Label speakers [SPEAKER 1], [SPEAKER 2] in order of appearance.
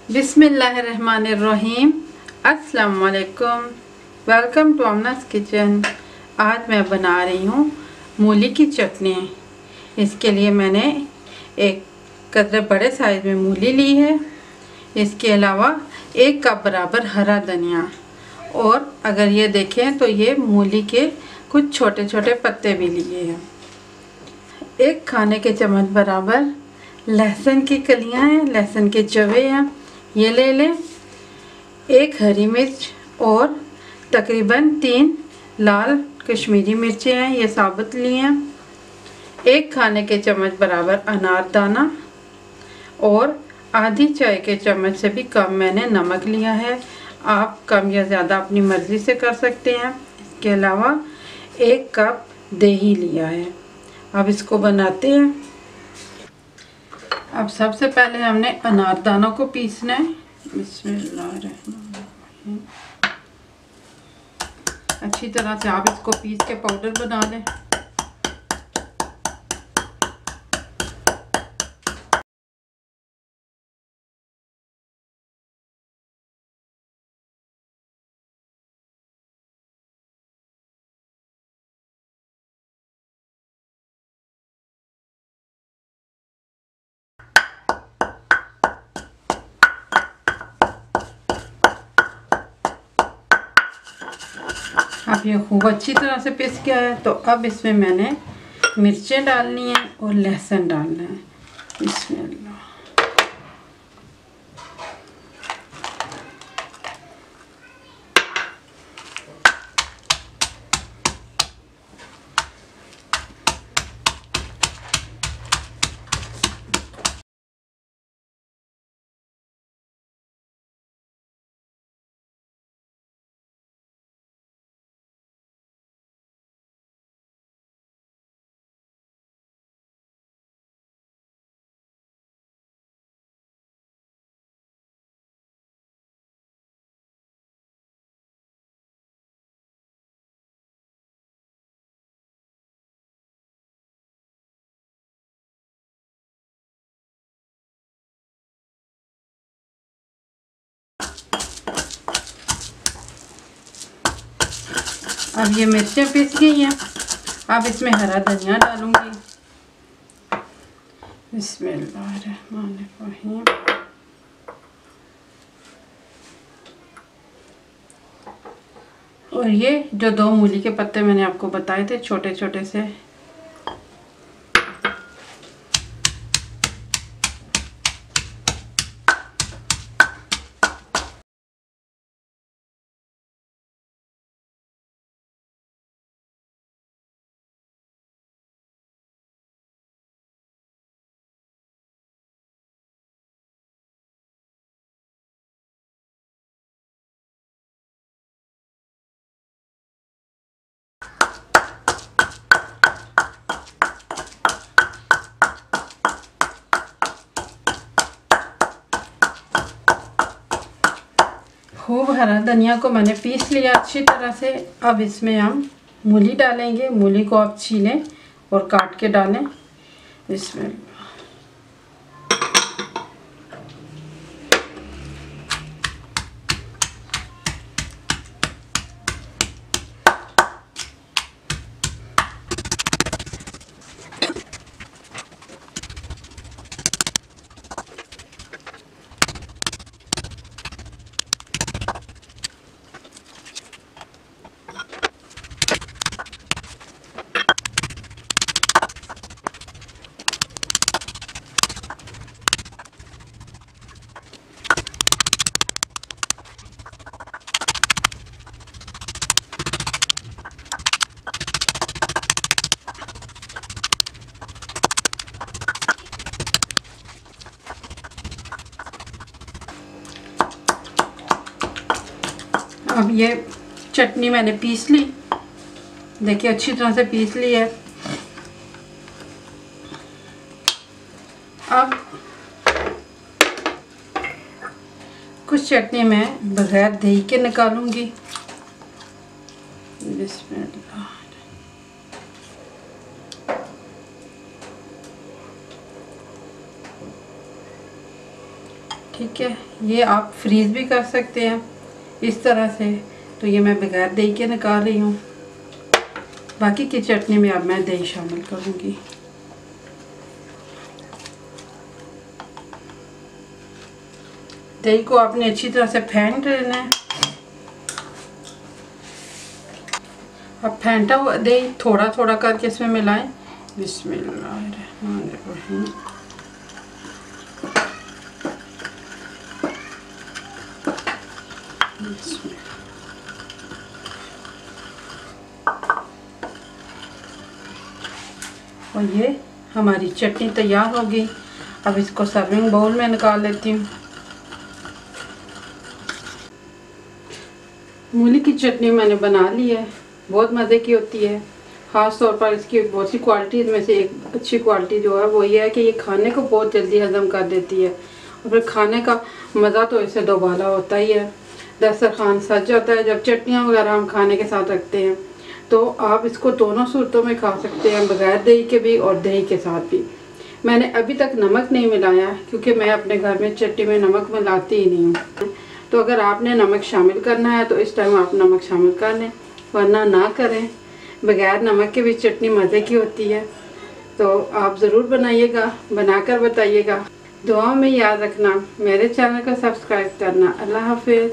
[SPEAKER 1] बिस्मिल्लाहिर्रहमानिर्रहीम। अस्सलाम वालेकुम। Welcome to Amna's kitchen. आज मैं बना रही हूँ मूली की चटनी। इसके लिए मैंने एक कदर बड़े साइज़ में मूली ली है। इसके अलावा 1 कप बराबर हरा धनिया, और अगर ये देखें तो ये मूली के कुछ छोटे छोटे पत्ते भी लिए हैं। 1 खाने के चम्मच बराबर लहसुन की कलियां हैं, लहसुन के जवे हैं, ये ले लें। 1 हरी मिर्च और तकरीबन 3 लाल कश्मीरी मिर्चें हैं, ये साबुत ली हैं। 1 खाने के चम्मच बराबर अनारदाना और आधी चाय के चम्मच से भी कम मैंने नमक लिया है। आप कम या ज़्यादा अपनी मर्ज़ी से कर सकते हैं। इसके अलावा 1 कप दही लिया है। अब इसको बनाते हैं। अब सबसे पहले हमने अनारदाना को पीसना है। बिस्मिल्लाहिर्रहमानिर्रहीम। अच्छी तरह से आप इसको पीस के पाउडर बना लें। अब ये खूब अच्छी तरह से पिस गया है, तो अब इसमें मैंने मिर्चें डालनी है और लहसुन डालना है। बिस्मिल्लाह। अब ये मिर्चें पिस गई हैं। अब इसमें हरा धनिया डालूंगी। बिस्मिल्लाहिर्रहमानिर्रहीम। और ये जो 2 मूली के पत्ते मैंने आपको बताए थे छोटे छोटे से, खूब हरा धनिया को मैंने पीस लिया अच्छी तरह से। अब इसमें हम मूली डालेंगे। मूली को आप छीलें और काट के डालें। इसमें अब ये चटनी मैंने पीस ली। देखिए अच्छी तरह से पीस ली है। अब कुछ चटनी मैं बगैर दही के निकालूंगी। बिस्मिल्लाह। ठीक ठीक है, ये आप फ्रीज़ भी कर सकते हैं इस तरह से। तो ये मैं बगैर दही के निकाल रही हूँ। बाकी की चटनी में अब मैं दही शामिल करूँगी। दही को आपने अच्छी तरह से फेंट लेना है। अब फेंटा हुआ दही थोड़ा थोड़ा करके इसमें मिलाएं। बिस्मिल्लाहिर्रहमानिर्रहीम। और ये हमारी चटनी तैयार हो गई। अब इसको सर्विंग बाउल में निकाल लेती हूँ। मूली की चटनी मैंने बना ली है, बहुत मज़े की होती है। ख़ास तौर पर इसकी बहुत सी क्वालिटीज़ में से एक अच्छी क्वालिटी जो है वो ये है कि ये खाने को बहुत जल्दी हज़म कर देती है। और फिर खाने का मज़ा तो इससे दोबाला होता ही है। दस्तरखान सज जाता है जब चटनियाँ वगैरह हम खाने के साथ रखते हैं। तो आप इसको दोनों सूरतों में खा सकते हैं, बगैर दही के भी और दही के साथ भी। मैंने अभी तक नमक नहीं मिलाया क्योंकि मैं अपने घर में चटनी में नमक मिलाती ही नहीं हूँ। तो अगर आपने नमक शामिल करना है तो इस टाइम आप नमक शामिल कर लें, वरना ना करें। बगैर नमक के भी चटनी मज़े की होती है। तो आप ज़रूर बनाइएगा, बनाकर बताइएगा। दुआ में याद रखना, मेरे चैनल को सब्सक्राइब करना। अल्लाह हाफिज़।